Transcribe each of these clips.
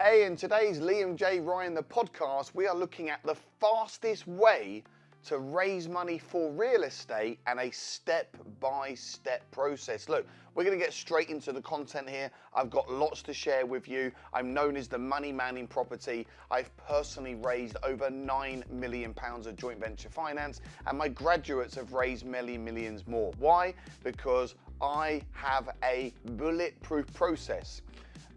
Hey, in today's Liam J. Ryan, the podcast, we are looking at the fastest way to raise money for real estate and a step-by-step process. Look, we're going to get straight into the content here. I've got lots to share with you. I'm known as the money man in property. I've personally raised over £9 million of joint venture finance, and my graduates have raised many millions more. Why? Because I have a bulletproof process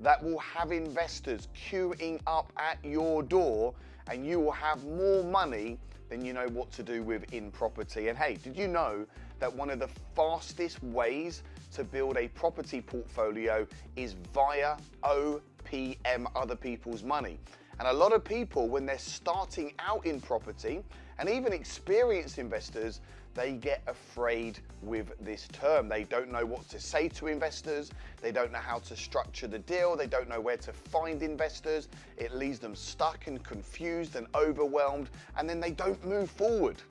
that will have investors queuing up at your door, and you will have more money than you know what to do with in property. And hey, did you know that one of the fastest ways to build a property portfolio is via OPM, other people's money? And a lot of people, when they're starting out in property, and even experienced investors, they get afraid with this term. They don't know what to say to investors. They don't know how to structure the deal. They don't know where to find investors. It leaves them stuck and confused and overwhelmed, and then they don't move forward.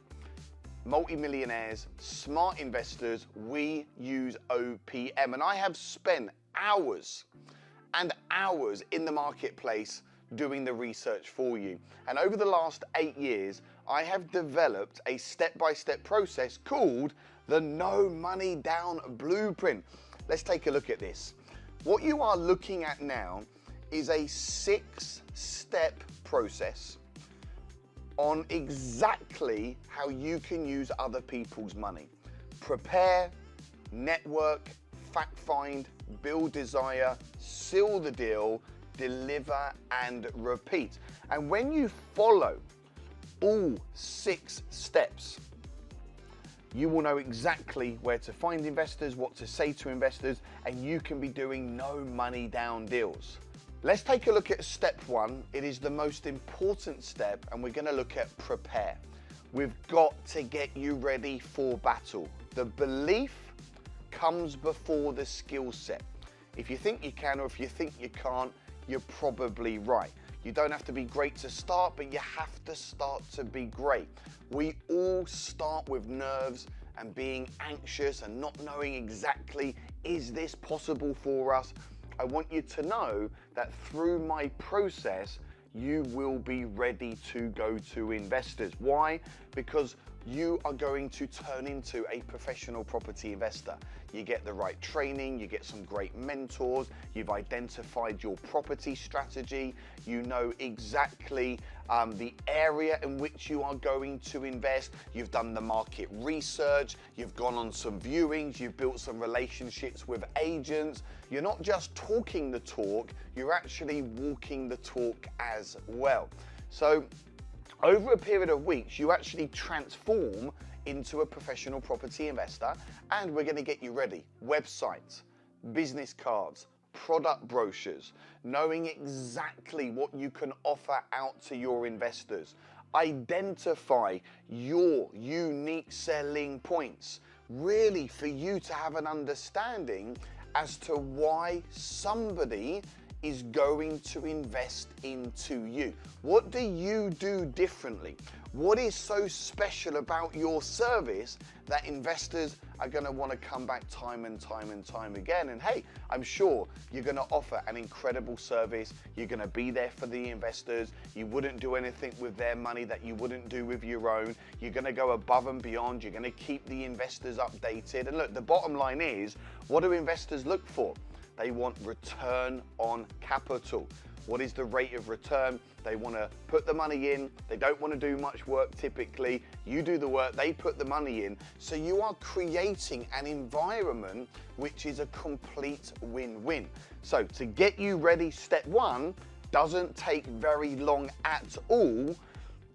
Multi-millionaires, smart investors, we use OPM. And I have spent hours and hours in the marketplace doing the research for you. And over the last 8 years, I have developed a step-by-step process called the No Money Down Blueprint. Let's take a look at this. What you are looking at now is a 6-step process on exactly how you can use other people's money. Prepare, network, fact find, build desire, seal the deal, deliver and repeat. And when you follow all 6 steps, you will know exactly where to find investors, what to say to investors, and you can be doing no money down deals. Let's take a look at step 1. It is the most important step, and we're going to look at prepare. We've got to get you ready for battle. The belief comes before the skill set. If you think you can, or if you think you can't, you're probably right. You don't have to be great to start, but you have to start to be great. We all start with nerves and being anxious and not knowing exactly, is this possible for us? I want you to know that through my process, you will be ready to go to investors. Why? Because you are going to turn into a professional property investor. You get the right training, you get some great mentors, you've identified your property strategy, you know exactly the area in which you are going to invest, you've done the market research, you've gone on some viewings, you've built some relationships with agents. You're not just talking the talk, you're actually walking the talk as well. So over a period of weeks, you actually transform into a professional property investor, and we're going to get you ready. Websites, business cards, product brochures, knowing exactly what you can offer out to your investors. Identify your unique selling points, really for you to have an understanding as to why somebody is going to invest into you. What do you do differently? What is so special about your service that investors are going to want to come back time and time again? And hey, I'm sure you're going to offer an incredible service. You're going to be there for the investors. You wouldn't do anything with their money that you wouldn't do with your own. You're going to go above and beyond. You're going to keep the investors updated. And look, the bottom line is, what do investors look for? They want return on capital. What is the rate of return? They want to put the money in. They don't want to do much work typically. You do the work, they put the money in. So you are creating an environment which is a complete win-win. So to get you ready, step 1 doesn't take very long at all.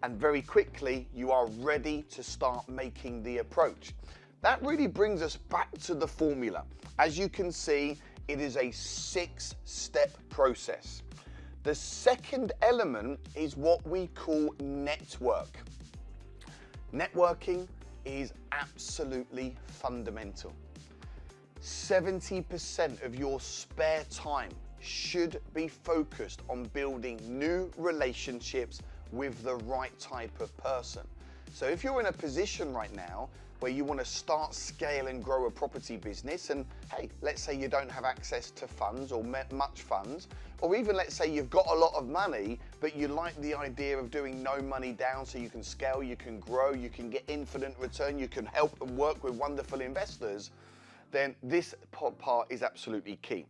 And very quickly, you are ready to start making the approach. That really brings us back to the formula. As you can see, it is a 6-step process. The second element is what we call network. Networking is absolutely fundamental. 70% of your spare time should be focused on building new relationships with the right type of person. So if you're in a position right now where you want to start, scale and grow a property business, and hey, let's say you don't have access to funds or much funds, or even let's say you've got a lot of money, but you like the idea of doing no money down so you can scale, you can grow, you can get infinite return, you can help and work with wonderful investors, then this part is absolutely key.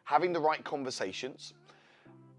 Having the right conversations,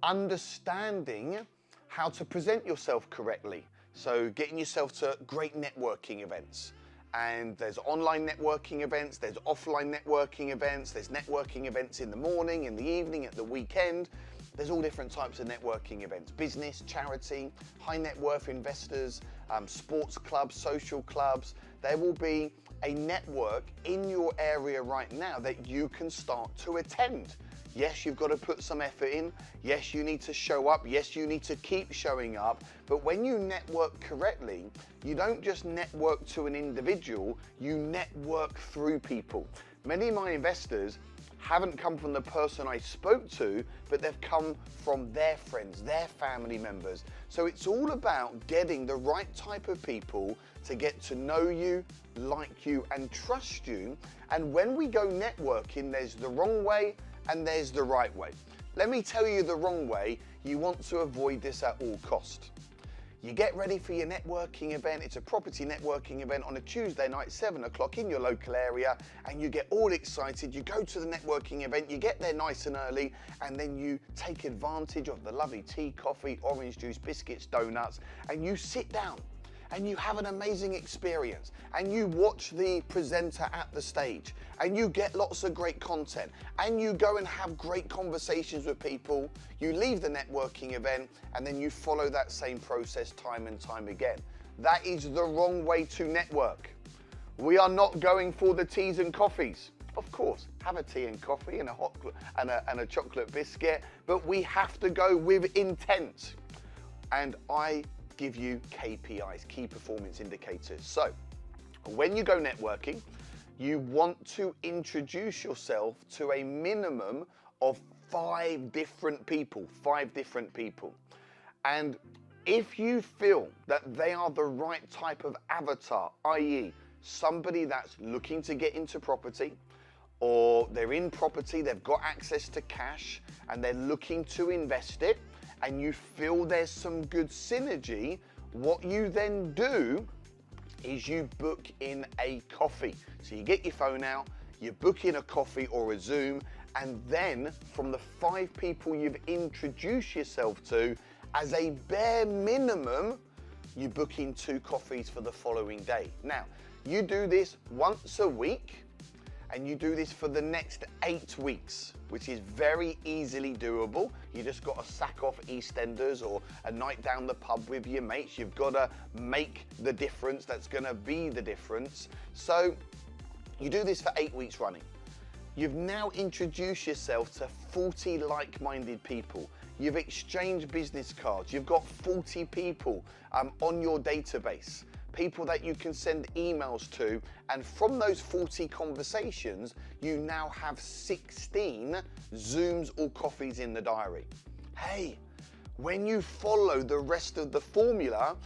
understanding how to present yourself correctly. So getting yourself to great networking events. And there's online networking events, there's offline networking events, there's networking events in the morning, in the evening, at the weekend. There's all different types of networking events: business, charity, high net worth investors, sports clubs, social clubs. There will be a network in your area right now that you can start to attend. Yes, you've got to put some effort in. Yes, you need to show up. Yes, you need to keep showing up. But when you network correctly, you don't just network to an individual, you network through people. Many of my investors haven't come from the person I spoke to, but they've come from their friends, their family members. So it's all about getting the right type of people to get to know you, like you, and trust you. And when we go networking, there's the wrong way and there's the right way. Let me tell you the wrong way. You want to avoid this at all cost. You get ready for your networking event. It's a property networking event on a Tuesday night, 7 o'clock in your local area, and you get all excited. You go to the networking event, you get there nice and early, and then you take advantage of the lovely tea, coffee, orange juice, biscuits, donuts, and you sit down and you have an amazing experience, and you watch the presenter at the stage, and you get lots of great content, and you go and have great conversations with people. You leave the networking event, and then you follow that same process time and time again. That is the wrong way to network. We are not going for the teas and coffees. Of course, have a tea and coffee and a chocolate biscuit, but we have to go with intent. And I give you KPIs, key performance indicators. So when you go networking, you want to introduce yourself to a minimum of 5 different people. And if you feel that they are the right type of avatar, i.e. somebody that's looking to get into property, or they're in property, they've got access to cash, and they're looking to invest it, and you feel there's some good synergy, what you then do is you book in a coffee. So you get your phone out, you book in a coffee or a Zoom, and then from the 5 people you've introduced yourself to, as a bare minimum, you book in 2 coffees for the following day. Now, you do this once a week, and you do this for the next 8 weeks, which is very easily doable. You just got to sack off EastEnders or a night down the pub with your mates. You've got to make the difference. That's going to be the difference. So you do this for 8 weeks running. You've now introduced yourself to 40 like-minded people. You've exchanged business cards. You've got 40 people on your database. People that you can send emails to, and from those 40 conversations, you now have 16 Zooms or coffees in the diary. Hey, when you follow the rest of the formula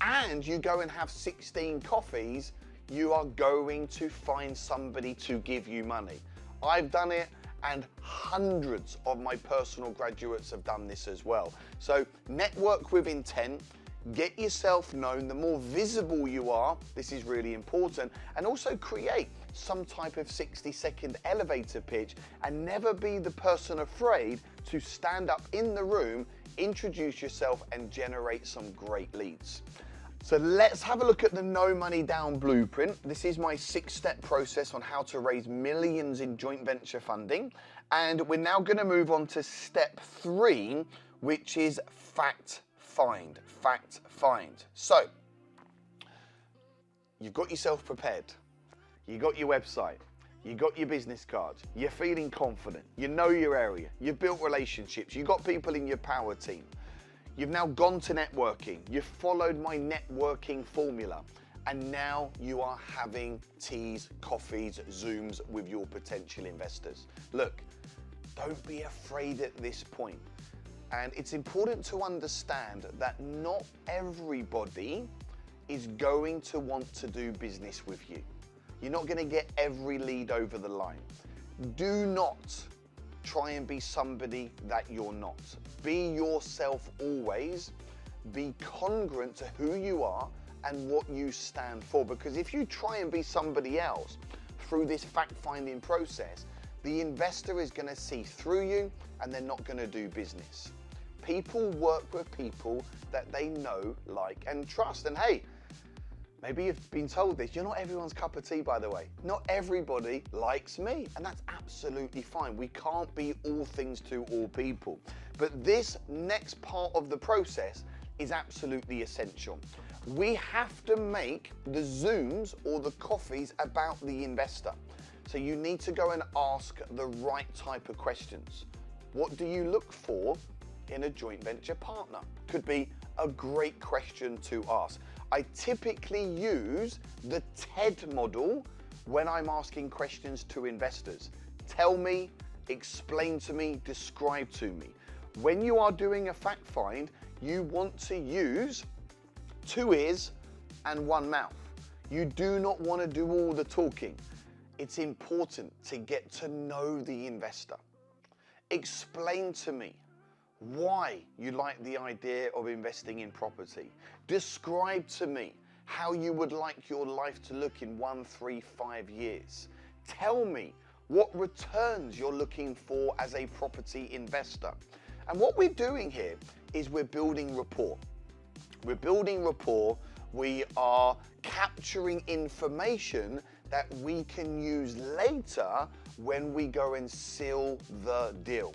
and you go and have 16 coffees, you are going to find somebody to give you money. I've done it, and hundreds of my personal graduates have done this as well. So network with intent. Get yourself known. The more visible you are, this is really important, and also create some type of 60-second elevator pitch, and never be the person afraid to stand up in the room, introduce yourself, and generate some great leads. So let's have a look at the No Money Down blueprint. This is my 6-step process on how to raise millions in joint venture funding. And we're now going to move on to step 3, which is fact find. So you've got yourself prepared. You got your website. You got your business cards. You're feeling confident. You know your area. You've built relationships. You've got people in your power team. You've now gone to networking. You've followed my networking formula. And now you are having teas, coffees, Zooms with your potential investors. Look, don't be afraid at this point. And it's important to understand that not everybody is going to want to do business with you. You're not going to get every lead over the line. Do not try and be somebody that you're not. Be yourself always. Be congruent to who you are and what you stand for. Because if you try and be somebody else through this fact-finding process, the investor is going to see through you and they're not going to do business. People work with people that they know, like, and trust. And hey, maybe you've been told this, you're not everyone's cup of tea, by the way. Not everybody likes me, and that's absolutely fine. We can't be all things to all people. But this next part of the process is absolutely essential. We have to make the Zooms or the coffees about the investor. So you need to go and ask the right type of questions. What do you look for in a joint venture partner? Could be a great question to ask. I typically use the TED model when I'm asking questions to investors. Tell me, explain to me, describe to me. When you are doing a fact find, you want to use 2 ears and 1 mouth. You do not want to do all the talking. It's important to get to know the investor. Explain to me why you like the idea of investing in property. Describe to me how you would like your life to look in 1, 3, 5 years. Tell me what returns you're looking for as a property investor. And what we're doing here is we're building rapport. We're building rapport. We are capturing information that we can use later when we go and seal the deal,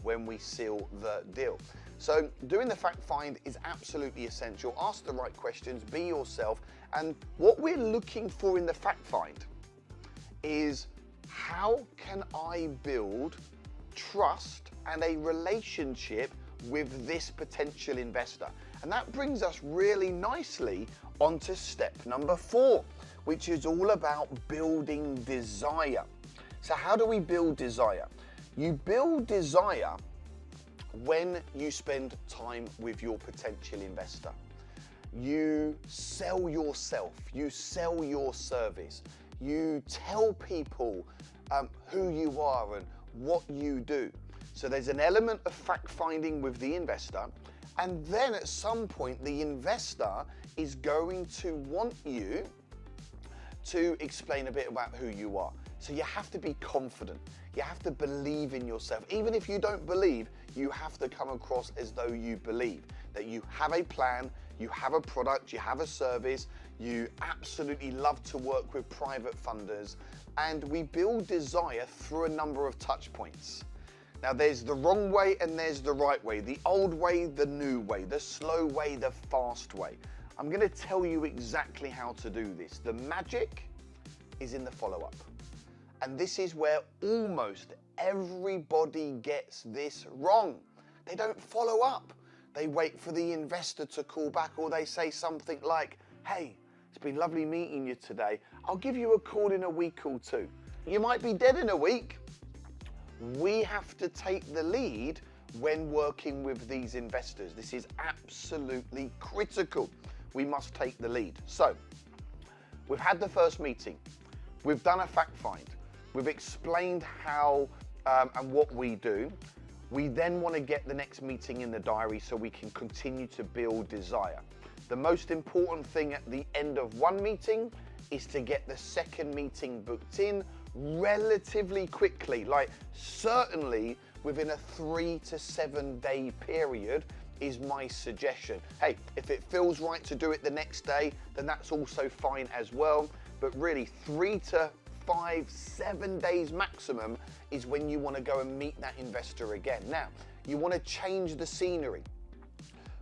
So doing the fact find is absolutely essential. Ask the right questions, be yourself. And what we're looking for in the fact find is, how can I build trust and a relationship with this potential investor? And that brings us really nicely onto step number 4, which is all about building desire. So how do we build desire? You build desire when you spend time with your potential investor. You sell yourself, you sell your service, you tell people who you are and what you do. So there's an element of fact finding with the investor, and then at some point the investor is going to want you to explain a bit about who you are. So you have to be confident. You have to believe in yourself. Even if you don't believe, you have to come across as though you believe, that you have a plan, you have a product, you have a service, you absolutely love to work with private funders, and we build desire through a number of touch points. Now there's the wrong way and there's the right way, the old way, the new way, the slow way, the fast way. I'm going to tell you exactly how to do this. The magic is in the follow-up. And this is where almost everybody gets this wrong. They don't follow up. They wait for the investor to call back, or they say something like, hey, it's been lovely meeting you today. I'll give you a call in a week or 2. You might be dead in a week. We have to take the lead when working with these investors. This is absolutely critical. We must take the lead. So we've had the first meeting. We've done a fact find. We've explained how and what we do. We then want to get the next meeting in the diary so we can continue to build desire. The most important thing at the end of one meeting is to get the second meeting booked in relatively quickly, like certainly within a 3 to 7 day period is my suggestion. Hey, if it feels right to do it the next day, then that's also fine as well. But really 3 to 5, 7 days maximum is when you want to go and meet that investor again. Now, you want to change the scenery.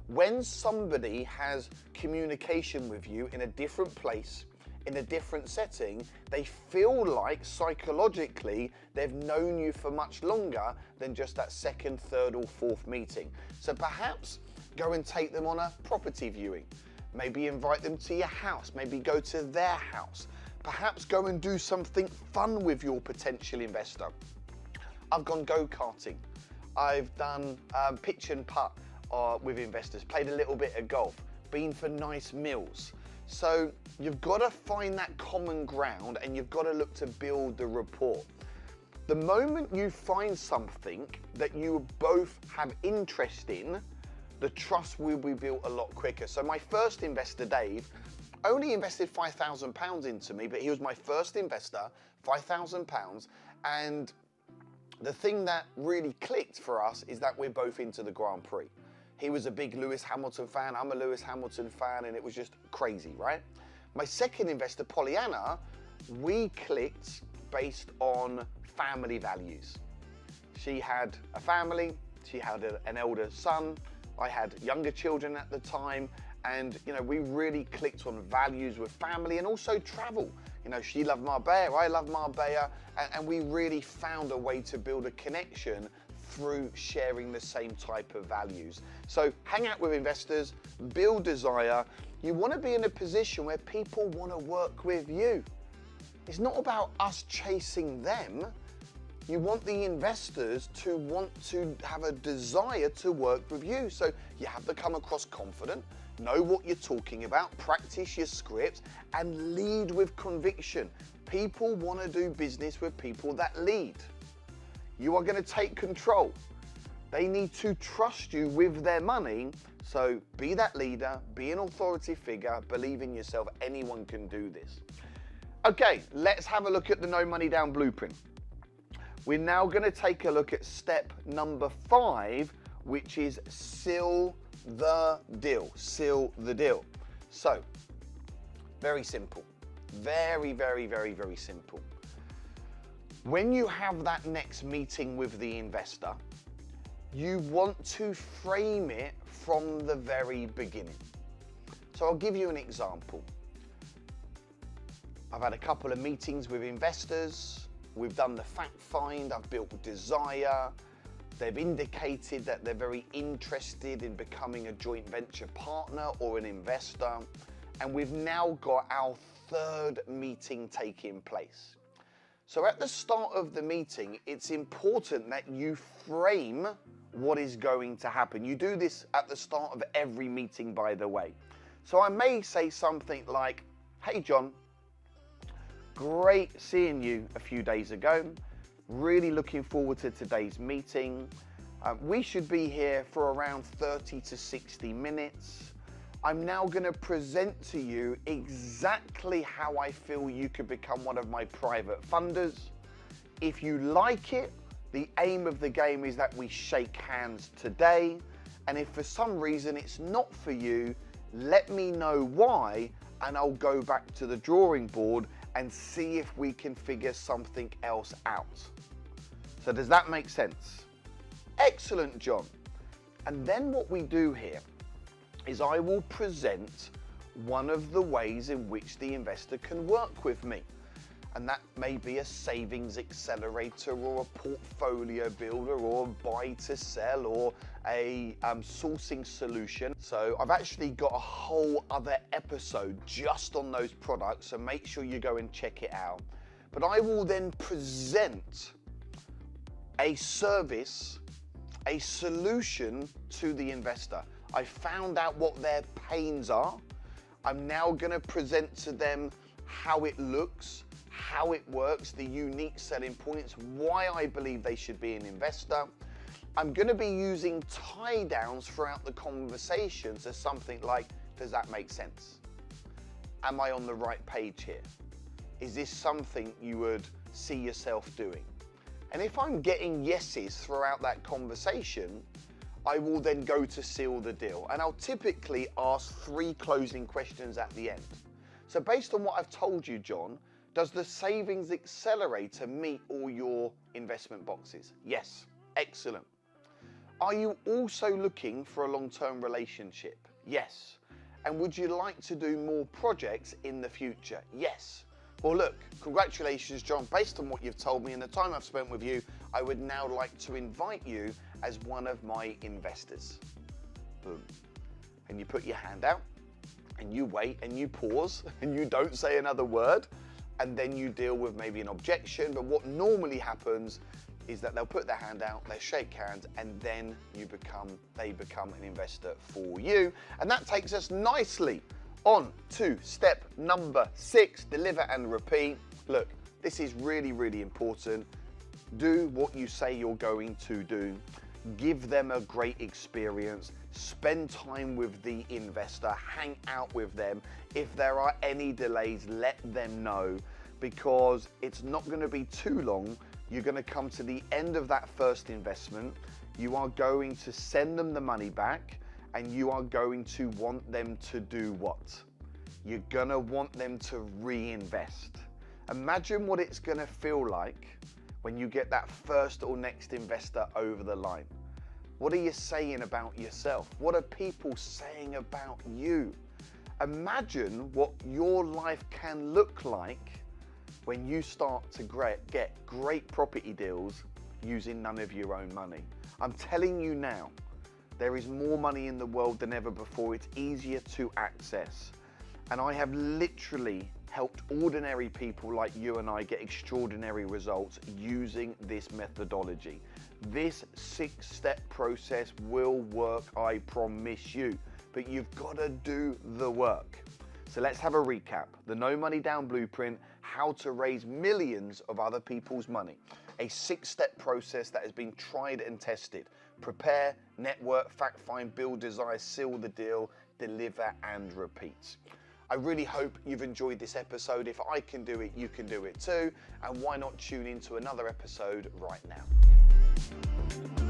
When somebody has communication with you in a different place, in a different setting, they feel like psychologically they've known you for much longer than just that second, third or fourth meeting. So perhaps go and take them on a property viewing. Maybe invite them to your house, maybe go to their house. Perhaps go and do something fun with your potential investor. I've gone go-karting. I've done pitch and putt with investors, played a little bit of golf, been for nice meals. So you've got to find that common ground and you've got to look to build the rapport. The moment you find something that you both have interest in, the trust will be built a lot quicker. So my first investor, Dave, only invested £5,000 into me, but he was my first investor, £5,000. And the thing that really clicked for us is that we're both into the Grand Prix. He was a big Lewis Hamilton fan, I'm a Lewis Hamilton fan, and it was just crazy, right? My second investor, Pollyanna, we clicked based on family values. She had a family, she had an elder son, I had younger children at the time, and we really clicked on values with family and also travel. She loved Marbella, I loved Marbella, and we really found a way to build a connection through sharing the same type of values. So hang out with investors, build desire. You want to be in a position where people want to work with you. It's not about us chasing them. You want the investors to want to have a desire to work with you. So you have to come across confident, know what you're talking about, practice your scripts, and lead with conviction. People want to do business with people that lead. You are going to take control. They need to trust you with their money. So be that leader, be an authority figure, believe in yourself. Anyone can do this. Okay, let's have a look at the No Money Down blueprint. We're now going to take a look at step number 5, which is seal the deal. Seal the deal. So, very simple. Very, very, very, very simple. When you have that next meeting with the investor, you want to frame it from the very beginning. So I'll give you an example. I've had a couple of meetings with investors. We've done the fact find, I've built desire. They've indicated that they're very interested in becoming a joint venture partner or an investor. And we've now got our third meeting taking place. So at the start of the meeting, it's important that you frame what is going to happen. You do this at the start of every meeting, by the way. So I may say something like, "Hey John, great seeing you a few days ago. Really looking forward to today's meeting. We should be here for around 30 to 60 minutes. I'm now going to present to you exactly how I feel you could become one of my private funders. If you like it, the aim of the game is that we shake hands today. And if for some reason it's not for you, let me know why, and I'll go back to the drawing board and see if we can figure something else out." So does that make sense? Excellent, John. And then what we do here is I will present one of the ways in which the investor can work with me. And that may be a savings accelerator or a portfolio builder or a buy to sell or a sourcing solution. So I've actually got a whole other episode just on those products, so make sure you go and check it out. But I will then present a service, a solution to the investor. I found out what their pains are. I'm now going to present to them how it looks, how it works, the unique selling points, why I believe they should be an investor. I'm going to be using tie downs throughout the conversation to something like, does that make sense? Am I on the right page here? Is this something you would see yourself doing? And if I'm getting yeses throughout that conversation, I will then go to seal the deal. And I'll typically ask 3 closing questions at the end. So based on what I've told you, John, does the savings accelerator meet all your investment boxes? Yes. Excellent. Are you also looking for a long-term relationship? Yes. And would you like to do more projects in the future? Yes. Well, look, congratulations, John. Based on what you've told me and the time I've spent with you, I would now like to invite you as one of my investors. Boom. And you put your hand out and you wait and you pause and you don't say another word, and then you deal with maybe an objection. But what normally happens is that they'll put their hand out, they shake hands, and then they become an investor for you. And that takes us nicely On to step number 6, deliver and repeat. Look, this is really, really important. Do what you say you're going to do. Give them a great experience. Spend time with the investor. Hang out with them. If there are any delays, let them know, because it's not going to be too long. You're going to come to the end of that first investment. You are going to send them the money back, and you are going to want them to do what? You're going to want them to reinvest. Imagine what it's going to feel like when you get that first or next investor over the line. What are you saying about yourself? What are people saying about you? Imagine what your life can look like when you start to get great property deals using none of your own money. I'm telling you now, there is more money in the world than ever before. It's easier to access. And I have literally helped ordinary people like you and I get extraordinary results using this methodology. This 6-step process will work, I promise you, but you've got to do the work. So let's have a recap. The No Money Down Blueprint, how to raise millions of other people's money. A 6-step process that has been tried and tested. Prepare, network, fact find, build desire, seal the deal, deliver and repeat. I really hope you've enjoyed this episode. If I can do it, you can do it too. And why not tune into another episode right now?